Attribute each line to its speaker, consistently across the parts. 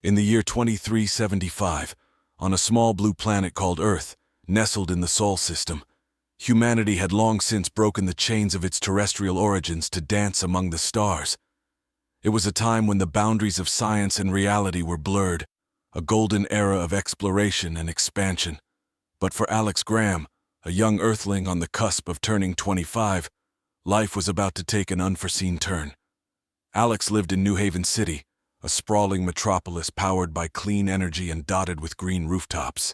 Speaker 1: In the year 2375, on a small blue planet called Earth, nestled in the Sol system, humanity had long since broken the chains of its terrestrial origins to dance among the stars. It was a time when the boundaries of science and reality were blurred, a golden era of exploration and expansion. But for Alex Graham, a young Earthling on the cusp of turning 25, life was about to take an unforeseen turn. Alex lived in New Haven City, a sprawling metropolis powered by clean energy and dotted with green rooftops.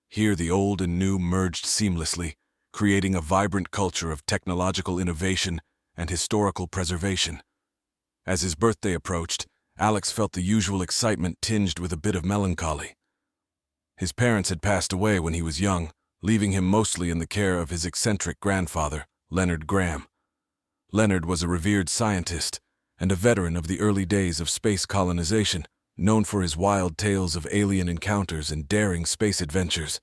Speaker 1: Here the old and new merged seamlessly, creating a vibrant culture of technological innovation and historical preservation. As his birthday approached, Alex felt the usual excitement tinged with a bit of melancholy. His parents had passed away when he was young, leaving him mostly in the care of his eccentric grandfather, Leonard Graham. Leonard was a revered scientist and a veteran of the early days of space colonization, known for his wild tales of alien encounters and daring space adventures.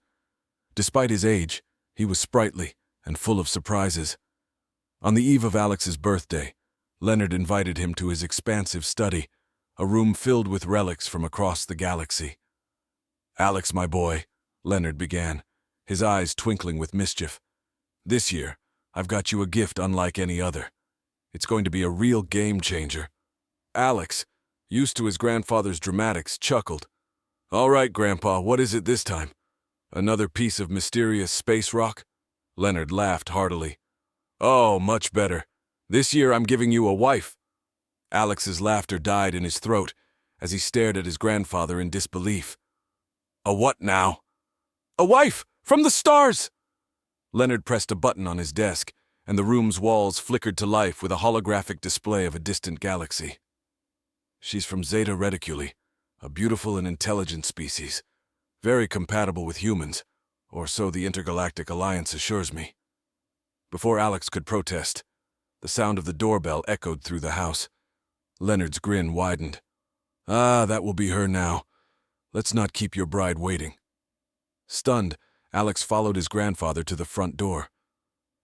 Speaker 1: Despite his age, he was sprightly and full of surprises. On the eve of Alex's birthday, Leonard invited him to his expansive study, a room filled with relics from across the galaxy. "Alex, my boy," Leonard began, his eyes twinkling with mischief. "This year, I've got you a gift unlike any other. It's going to be a real game changer." Alex, used to his grandfather's dramatics, chuckled. "All right, Grandpa, what is it this time? Another piece of mysterious space rock?" Leonard laughed heartily. "Oh, much better. This year I'm giving you a wife." Alex's laughter died in his throat as he stared at his grandfather in disbelief. "A what now?" "A wife! From the stars!" Leonard pressed a button on his desk, and the room's walls flickered to life with a holographic display of a distant galaxy. "She's from Zeta Reticuli, a beautiful and intelligent species, very compatible with humans, or so the Intergalactic Alliance assures me." Before Alex could protest, the sound of the doorbell echoed through the house. Leonard's grin widened. "Ah, that will be her now. Let's not keep your bride waiting." Stunned, Alex followed his grandfather to the front door.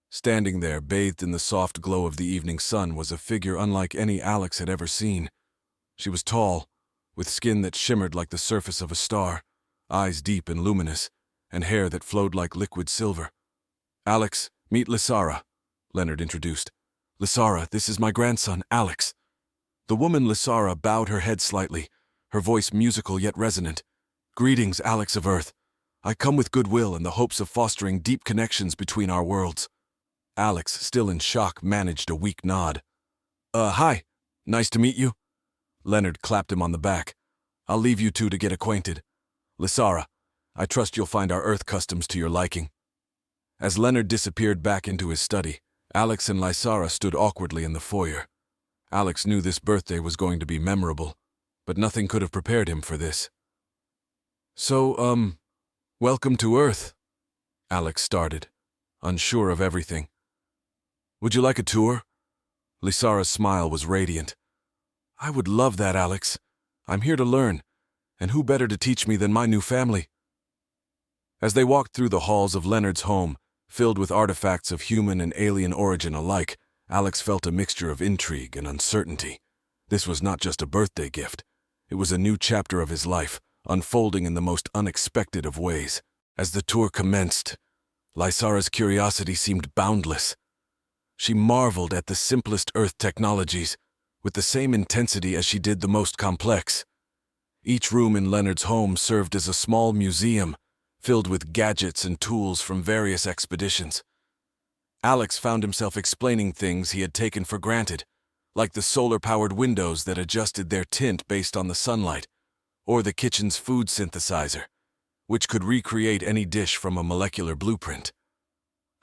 Speaker 1: Standing there, bathed in the soft glow of the evening sun, was a figure unlike any Alex had ever seen. She was tall, with skin that shimmered like the surface of a star, eyes deep and luminous, and hair that flowed like liquid silver. "Alex, meet Lysara," Leonard introduced. "Lysara, this is my grandson, Alex." The woman Lysara bowed her head slightly, her voice musical yet resonant. "Greetings, Alex of Earth. I come with goodwill and the hopes of fostering deep connections between our worlds." Alex, still in shock, managed a weak nod. Hi. Nice to meet you." Leonard clapped him on the back. "I'll leave you two to get acquainted. Lysara, I trust you'll find our Earth customs to your liking." As Leonard disappeared back into his study, Alex and Lysara stood awkwardly in the foyer. Alex knew this birthday was going to be memorable, but nothing could have prepared him for this. "So, welcome to Earth," Alex started, unsure of everything. "Would you like a tour?" Lysara's smile was radiant. "I would love that, Alex. I'm here to learn, and who better to teach me than my new family?" As they walked through the halls of Leonard's home, filled with artifacts of human and alien origin alike, Alex felt a mixture of intrigue and uncertainty. This was not just a birthday gift. It was a new chapter of his life, unfolding in the most unexpected of ways. As the tour commenced, Lysara's curiosity seemed boundless. She marveled at the simplest Earth technologies, with the same intensity as she did the most complex. Each room in Leonard's home served as a small museum, filled with gadgets and tools from various expeditions. Alex found himself explaining things he had taken for granted, like the solar-powered windows that adjusted their tint based on the sunlight, or the kitchen's food synthesizer, which could recreate any dish from a molecular blueprint.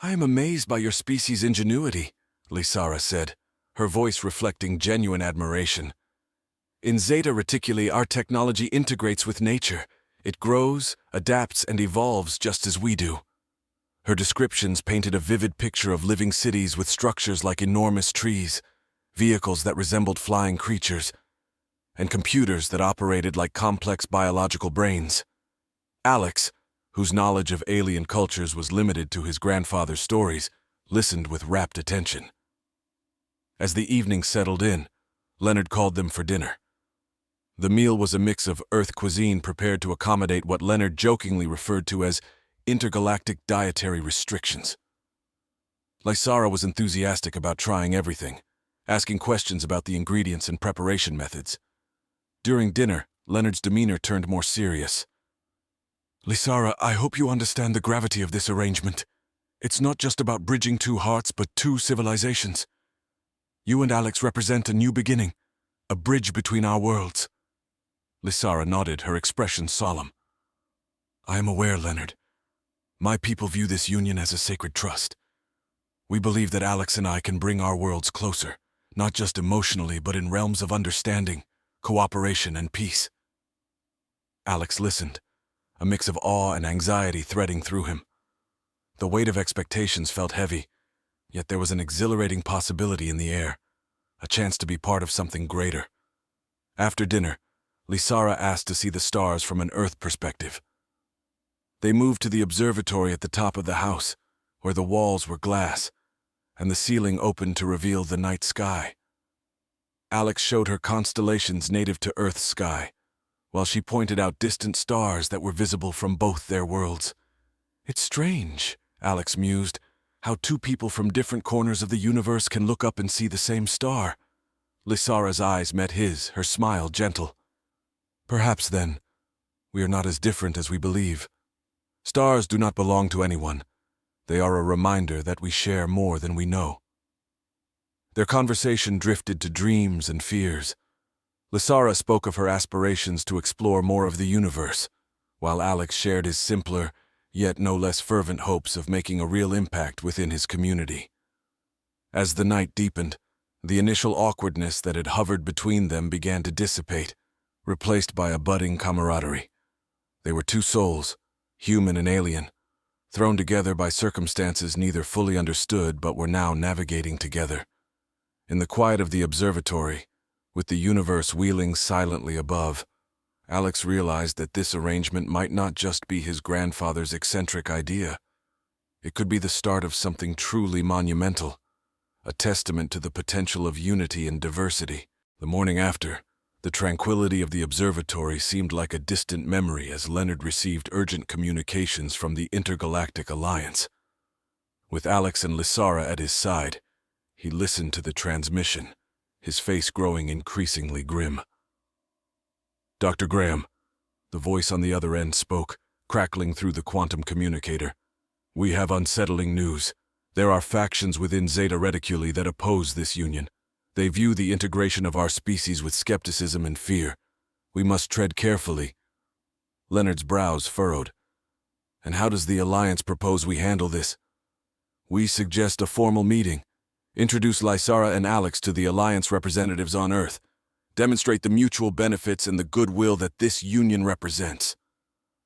Speaker 1: "I am amazed by your species' ingenuity," Lysara said, her voice reflecting genuine admiration. "In Zeta Reticuli, our technology integrates with nature. It grows, adapts, and evolves just as we do." Her descriptions painted a vivid picture of living cities with structures like enormous trees, vehicles that resembled flying creatures, and computers that operated like complex biological brains. Alex, whose knowledge of alien cultures was limited to his grandfather's stories, listened with rapt attention. As the evening settled in, Leonard called them for dinner. The meal was a mix of Earth cuisine prepared to accommodate what Leonard jokingly referred to as intergalactic dietary restrictions. Lysara was enthusiastic about trying everything, asking questions about the ingredients and preparation methods. During dinner, Leonard's demeanor turned more serious. "Lysara, I hope you understand the gravity of this arrangement. It's not just about bridging two hearts, but two civilizations. You and Alex represent a new beginning, a bridge between our worlds." Lysara nodded, her expression solemn. "I am aware, Leonard. My people view this union as a sacred trust. We believe that Alex and I can bring our worlds closer, not just emotionally, but in realms of understanding, cooperation, and peace." Alex listened, a mix of awe and anxiety threading through him. The weight of expectations felt heavy, yet there was an exhilarating possibility in the air, a chance to be part of something greater. After dinner, Lysara asked to see the stars from an Earth perspective. They moved to the observatory at the top of the house, where the walls were glass, and the ceiling opened to reveal the night sky. Alex showed her constellations native to Earth's sky, while she pointed out distant stars that were visible from both their worlds. "It's strange," Alex mused, "how two people from different corners of the universe can look up and see the same star." Lysara's eyes met his, her smile gentle. "Perhaps, then, we are not as different as we believe. Stars do not belong to anyone. They are a reminder that we share more than we know." Their conversation drifted to dreams and fears. Lysara spoke of her aspirations to explore more of the universe, while Alex shared his simpler, yet no less fervent hopes of making a real impact within his community. As the night deepened, the initial awkwardness that had hovered between them began to dissipate, replaced by a budding camaraderie. They were two souls, human and alien, thrown together by circumstances neither fully understood but were now navigating together. In the quiet of the observatory, with the universe wheeling silently above, Alex realized that this arrangement might not just be his grandfather's eccentric idea. It could be the start of something truly monumental, a testament to the potential of unity and diversity. The morning after, the tranquility of the observatory seemed like a distant memory as Leonard received urgent communications from the Intergalactic Alliance. With Alex and Lysara at his side, he listened to the transmission, his face growing increasingly grim. "Dr. Graham," the voice on the other end spoke, crackling through the quantum communicator. "We have unsettling news. There are factions within Zeta Reticuli that oppose this union. They view the integration of our species with skepticism and fear. We must tread carefully." Leonard's brows furrowed. "And how does the Alliance propose we handle this?" "We suggest a formal meeting. Introduce Lysara and Alex to the Alliance representatives on Earth. Demonstrate the mutual benefits and the goodwill that this union represents."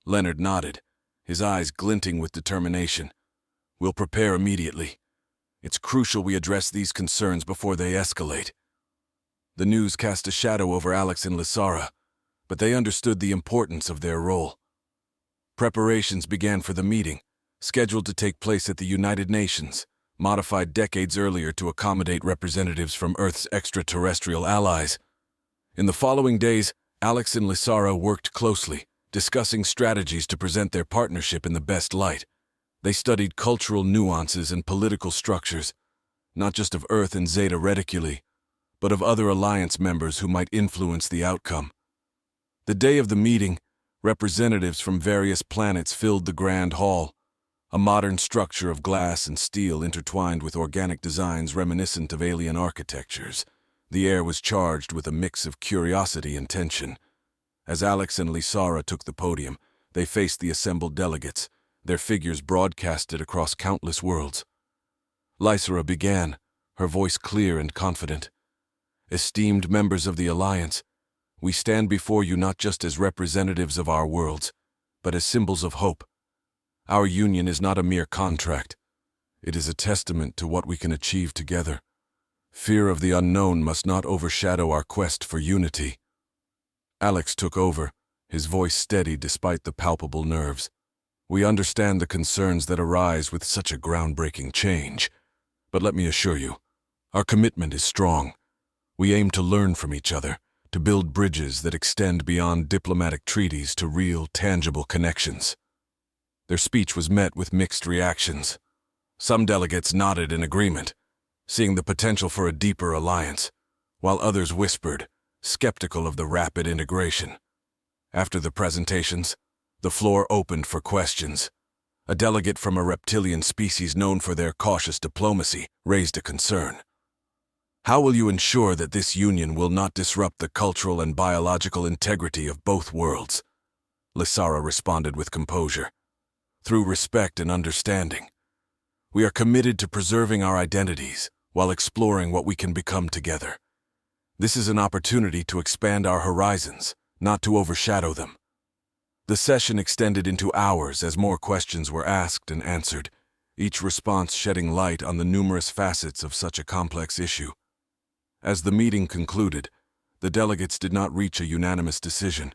Speaker 1: Leonard nodded, his eyes glinting with determination. "We'll prepare immediately. It's crucial we address these concerns before they escalate." The news cast a shadow over Alex and Lysara, but they understood the importance of their role. Preparations began for the meeting, scheduled to take place at the United Nations, modified decades earlier to accommodate representatives from Earth's extraterrestrial allies. In the following days, Alex and Lysara worked closely, discussing strategies to present their partnership in the best light. They studied cultural nuances and political structures, not just of Earth and Zeta Reticuli, but of other Alliance members who might influence the outcome. The day of the meeting, representatives from various planets filled the Grand Hall, a modern structure of glass and steel intertwined with organic designs reminiscent of alien architectures. The air was charged with a mix of curiosity and tension. As Alex and Lysara took the podium, they faced the assembled delegates, their figures broadcasted across countless worlds. Lysara began, her voice clear and confident. "Esteemed members of the Alliance, we stand before you not just as representatives of our worlds, but as symbols of hope. Our union is not a mere contract. It is a testament to what we can achieve together. Fear of the unknown must not overshadow our quest for unity." Alex took over, his voice steady despite the palpable nerves. "We understand the concerns that arise with such a groundbreaking change, but let me assure you, our commitment is strong. We aim to learn from each other, to build bridges that extend beyond diplomatic treaties to real, tangible connections. Their speech was met with mixed reactions. Some delegates nodded in agreement, seeing the potential for a deeper alliance, while others whispered, skeptical of the rapid integration. After the presentations, the floor opened for questions. A delegate from a reptilian species known for their cautious diplomacy raised a concern. How will you ensure that this union will not disrupt the cultural and biological integrity of both worlds? Lysara responded with composure. Through respect and understanding. We are committed to preserving our identities while exploring what we can become together. This is an opportunity to expand our horizons, not to overshadow them. The session extended into hours as more questions were asked and answered, each response shedding light on the numerous facets of such a complex issue. As the meeting concluded, the delegates did not reach a unanimous decision,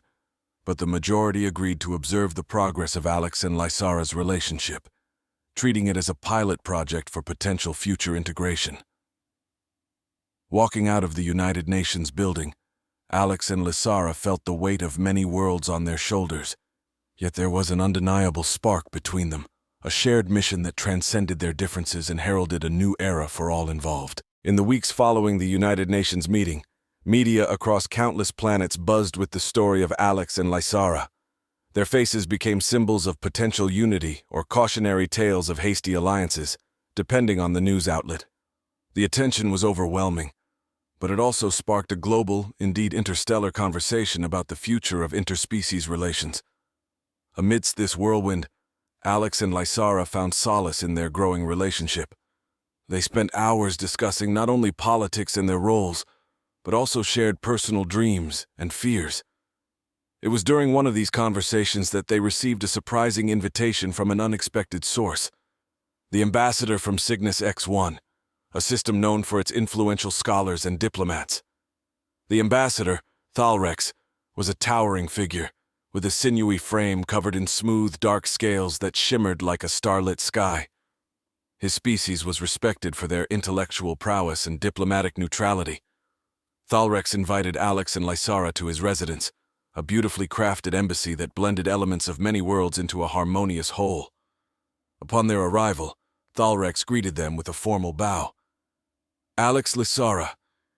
Speaker 1: but the majority agreed to observe the progress of Alex and Lysara's relationship, treating it as a pilot project for potential future integration. Walking out of the United Nations building, Alex and Lysara felt the weight of many worlds on their shoulders, yet there was an undeniable spark between them, a shared mission that transcended their differences and heralded a new era for all involved. In the weeks following the United Nations meeting, media across countless planets buzzed with the story of Alex and Lysara. Their faces became symbols of potential unity or cautionary tales of hasty alliances, depending on the news outlet. The attention was overwhelming, but it also sparked a global, indeed interstellar conversation about the future of interspecies relations. Amidst this whirlwind, Alex and Lysara found solace in their growing relationship. They spent hours discussing not only politics and their roles, but also shared personal dreams and fears. It was during one of these conversations that they received a surprising invitation from an unexpected source. The ambassador from Cygnus X1, a system known for its influential scholars and diplomats. The ambassador, Thalrex, was a towering figure, with a sinewy frame covered in smooth, dark scales that shimmered like a starlit sky. His species was respected for their intellectual prowess and diplomatic neutrality. Thalrex invited Alex and Lysara to his residence, a beautifully crafted embassy that blended elements of many worlds into a harmonious whole. Upon their arrival, Thalrex greeted them with a formal bow. Alex, Lysara,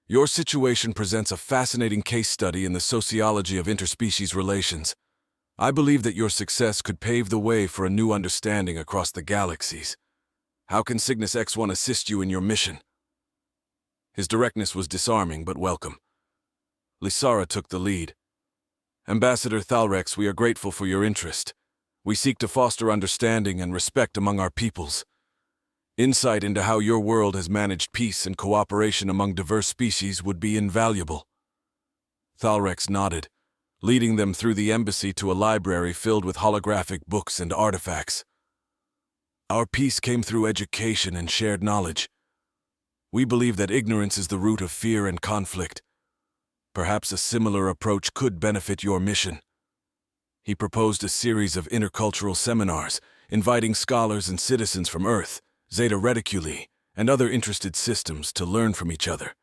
Speaker 1: your situation presents a fascinating case study in the sociology of interspecies relations. I believe that your success could pave the way for a new understanding across the galaxies. How can Cygnus X1 assist you in your mission? His directness was disarming but welcome. Lysara took the lead. Ambassador Thalrex, we are grateful for your interest. We seek to foster understanding and respect among our peoples. Insight into how your world has managed peace and cooperation among diverse species would be invaluable. Thalrex nodded, leading them through the embassy to a library filled with holographic books and artifacts. Our peace came through education and shared knowledge. We believe that ignorance is the root of fear and conflict. Perhaps a similar approach could benefit your mission. He proposed a series of intercultural seminars, inviting scholars and citizens from Earth, Zeta Reticuli, and other interested systems to learn from each other.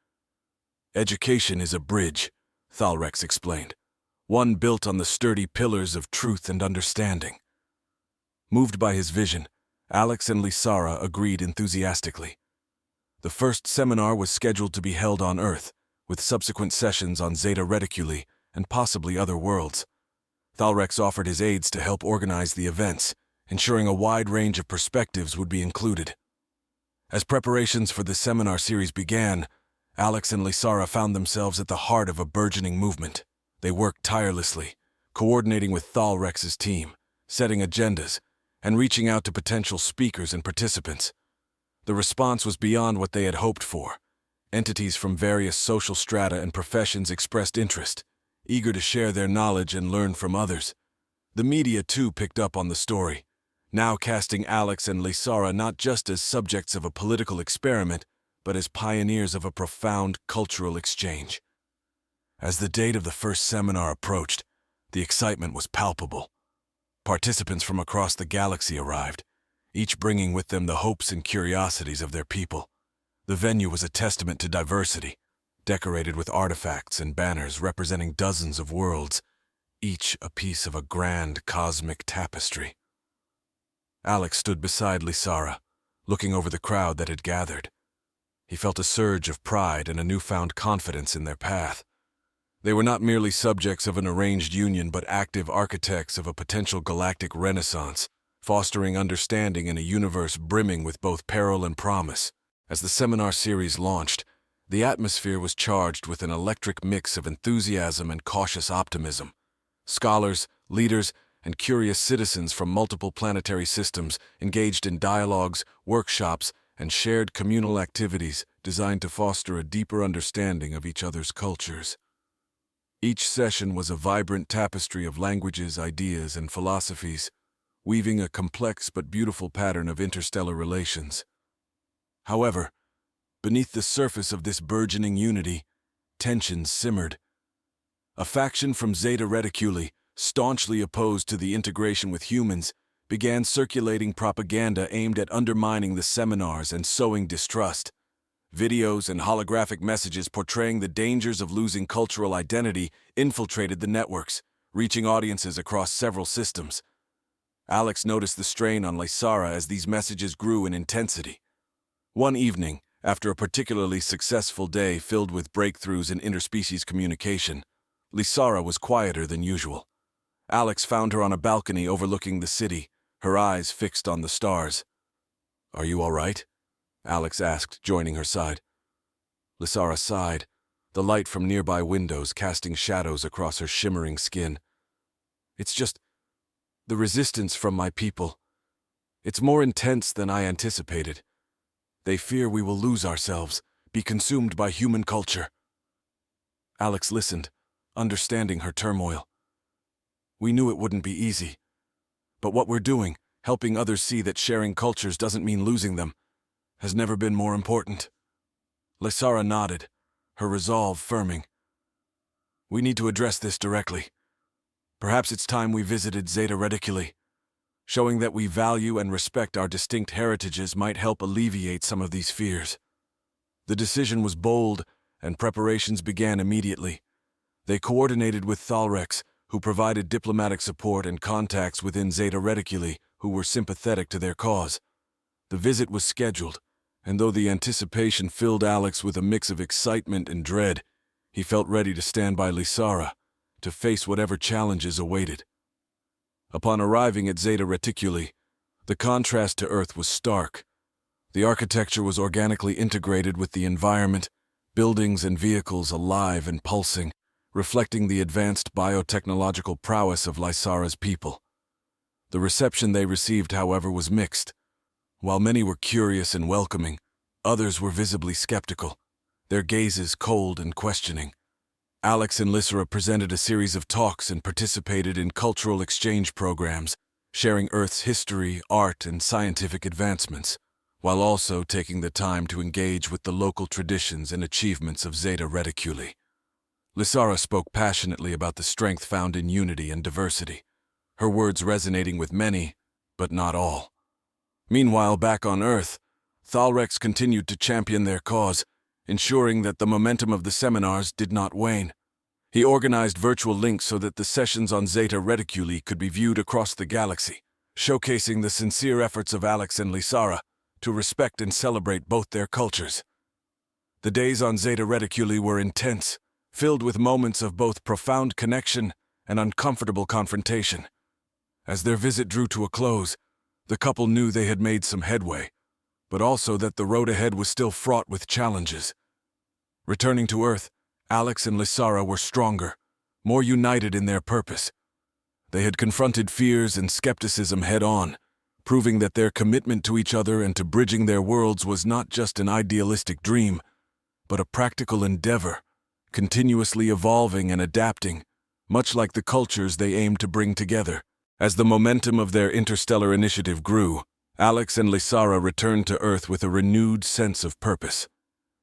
Speaker 1: Education is a bridge, Thalrex explained, one built on the sturdy pillars of truth and understanding. Moved by his vision, Alex and Lysara agreed enthusiastically. The first seminar was scheduled to be held on Earth, with subsequent sessions on Zeta Reticuli and possibly other worlds. Thalrex offered his aides to help organize the events, ensuring a wide range of perspectives would be included. As preparations for the seminar series began, Alex and Lysara found themselves at the heart of a burgeoning movement. They worked tirelessly, coordinating with Thalrex's team, setting agendas, and reaching out to potential speakers and participants. The response was beyond what they had hoped for. Entities from various social strata and professions expressed interest, eager to share their knowledge and learn from others. The media, too, picked up on the story, now casting Alex and Lysara not just as subjects of a political experiment, but as pioneers of a profound cultural exchange. As the date of the first seminar approached, the excitement was palpable. Participants from across the galaxy arrived, each bringing with them the hopes and curiosities of their people. The venue was a testament to diversity, decorated with artifacts and banners representing dozens of worlds, each a piece of a grand cosmic tapestry. Alex stood beside Lysara, looking over the crowd that had gathered. He felt a surge of pride and a newfound confidence in their path. They were not merely subjects of an arranged union, but active architects of a potential galactic renaissance, fostering understanding in a universe brimming with both peril and promise. As the seminar series launched, the atmosphere was charged with an electric mix of enthusiasm and cautious optimism. Scholars, leaders, and curious citizens from multiple planetary systems engaged in dialogues, workshops, and shared communal activities designed to foster a deeper understanding of each other's cultures. Each session was a vibrant tapestry of languages, ideas, and philosophies, weaving a complex but beautiful pattern of interstellar relations. However, beneath the surface of this burgeoning unity, tensions simmered. A faction from Zeta Reticuli, staunchly opposed to the integration with humans, began circulating propaganda aimed at undermining the seminars and sowing distrust. Videos and holographic messages portraying the dangers of losing cultural identity infiltrated the networks, reaching audiences across several systems. Alex noticed the strain on Lysara as these messages grew in intensity. One evening, after a particularly successful day filled with breakthroughs in interspecies communication, Lysara was quieter than usual. Alex found her on a balcony overlooking the city, her eyes fixed on the stars. "Are you all right?" Alex asked, joining her side. Lysara sighed, the light from nearby windows casting shadows across her shimmering skin. "It's just the resistance from my people. It's more intense than I anticipated. They fear we will lose ourselves, be consumed by human culture." Alex listened, understanding her turmoil. "We knew it wouldn't be easy. But what we're doing, helping others see that sharing cultures doesn't mean losing them, has never been more important." Lysara nodded, her resolve firming. "We need to address this directly. Perhaps it's time we visited Zeta Reticuli. Showing that we value and respect our distinct heritages might help alleviate some of these fears." The decision was bold, and preparations began immediately. They coordinated with Thalrex, who provided diplomatic support and contacts within Zeta Reticuli, who were sympathetic to their cause. The visit was scheduled, and though the anticipation filled Alex with a mix of excitement and dread, he felt ready to stand by Lysara, to face whatever challenges awaited. Upon arriving at Zeta Reticuli, the contrast to Earth was stark. The architecture was organically integrated with the environment, buildings and vehicles alive and pulsing, reflecting the advanced biotechnological prowess of Lysara's people. The reception they received, however, was mixed. While many were curious and welcoming, others were visibly skeptical, their gazes cold and questioning. Alex and Lysara presented a series of talks and participated in cultural exchange programs, sharing Earth's history, art, and scientific advancements, while also taking the time to engage with the local traditions and achievements of Zeta Reticuli. Lysara spoke passionately about the strength found in unity and diversity, her words resonating with many, but not all. Meanwhile, back on Earth, Thalrex continued to champion their cause, ensuring that the momentum of the seminars did not wane. He organized virtual links so that the sessions on Zeta Reticuli could be viewed across the galaxy, showcasing the sincere efforts of Alex and Lysara to respect and celebrate both their cultures. The days on Zeta Reticuli were intense, filled with moments of both profound connection and uncomfortable confrontation. As their visit drew to a close, the couple knew they had made some headway, but also that the road ahead was still fraught with challenges. Returning to Earth, Alex and Lysara were stronger, more united in their purpose. They had confronted fears and skepticism head-on, proving that their commitment to each other and to bridging their worlds was not just an idealistic dream, but a practical endeavor, continuously evolving and adapting, much like the cultures they aimed to bring together. As the momentum of their interstellar initiative grew, Alex and Lysara returned to Earth with a renewed sense of purpose.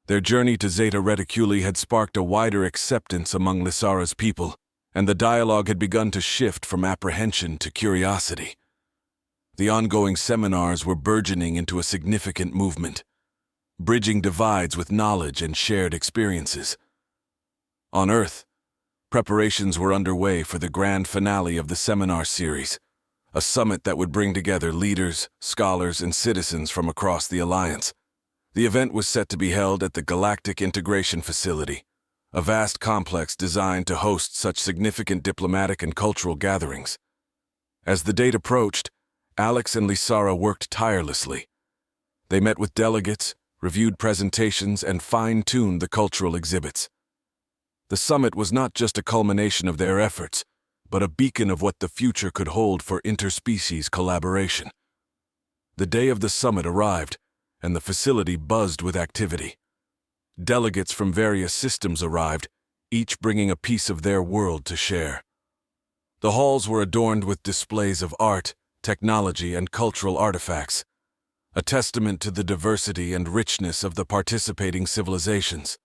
Speaker 1: Their journey to Zeta Reticuli had sparked a wider acceptance among Lysara's people, and the dialogue had begun to shift from apprehension to curiosity. The ongoing seminars were burgeoning into a significant movement, bridging divides with knowledge and shared experiences. On Earth, preparations were underway for the grand finale of the seminar series, a summit that would bring together leaders, scholars, and citizens from across the Alliance. The event was set to be held at the Galactic Integration Facility, a vast complex designed to host such significant diplomatic and cultural gatherings. As the date approached, Alex and Lysara worked tirelessly. They met with delegates, reviewed presentations, and fine-tuned the cultural exhibits. The summit was not just a culmination of their efforts, but a beacon of what the future could hold for interspecies collaboration. The day of the summit arrived, and the facility buzzed with activity. Delegates from various systems arrived, each bringing a piece of their world to share. The halls were adorned with displays of art, technology, and cultural artifacts, a testament to the diversity and richness of the participating civilizations.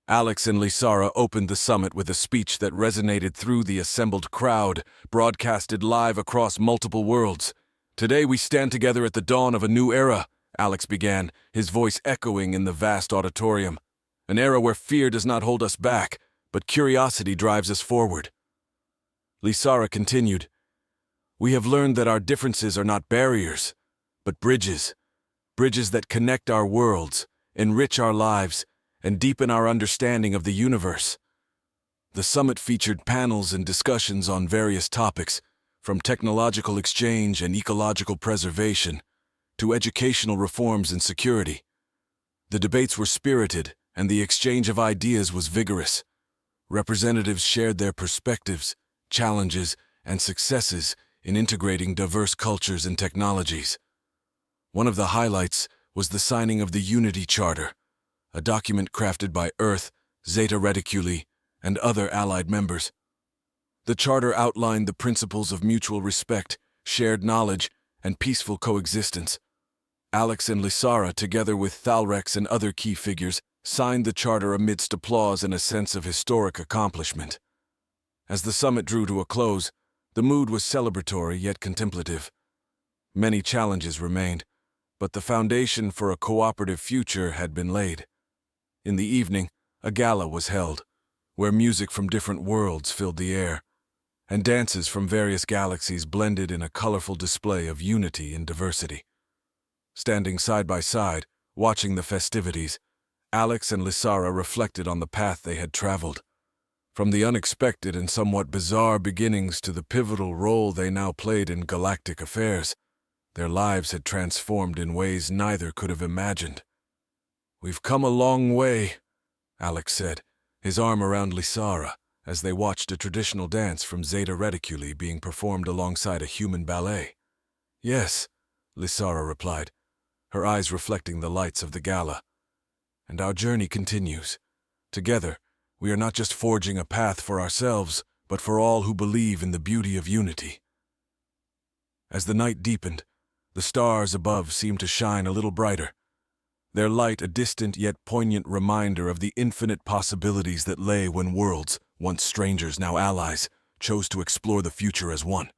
Speaker 1: Alex and Lysara opened the summit with a speech that resonated through the assembled crowd, broadcasted live across multiple worlds. "Today we stand together at the dawn of a new era," Alex began, his voice echoing in the vast auditorium. "An era where fear does not hold us back, but curiosity drives us forward." Lysara continued, "We have learned that our differences are not barriers, but bridges that connect our worlds, enrich our lives, and deepen our understanding of the universe." The summit featured panels and discussions on various topics, from technological exchange and ecological preservation to educational reforms and security. The debates were spirited, and the exchange of ideas was vigorous. Representatives shared their perspectives, challenges, and successes in integrating diverse cultures and technologies. One of the highlights was the signing of the Unity Charter, a document crafted by Earth, Zeta Reticuli, and other allied members. The charter outlined the principles of mutual respect, shared knowledge, and peaceful coexistence. Alex and Lysara, together with Thalrex and other key figures, signed the charter amidst applause and a sense of historic accomplishment. As the summit drew to a close, the mood was celebratory yet contemplative. Many challenges remained, but the foundation for a cooperative future had been laid. In the evening, a gala was held, where music from different worlds filled the air, and dances from various galaxies blended in a colorful display of unity and diversity. Standing side by side, watching the festivities, Alex and Lysara reflected on the path they had traveled. From the unexpected and somewhat bizarre beginnings to the pivotal role they now played in galactic affairs, their lives had transformed in ways neither could have imagined. "We've come a long way," Alex said, his arm around Lysara, as they watched a traditional dance from Zeta Reticuli being performed alongside a human ballet. "Yes," Lysara replied, her eyes reflecting the lights of the gala. "And our journey continues. Together, we are not just forging a path for ourselves, but for all who believe in the beauty of unity." As the night deepened, the stars above seemed to shine a little brighter, their light a distant yet poignant reminder of the infinite possibilities that lay when worlds, once strangers now allies, chose to explore the future as one.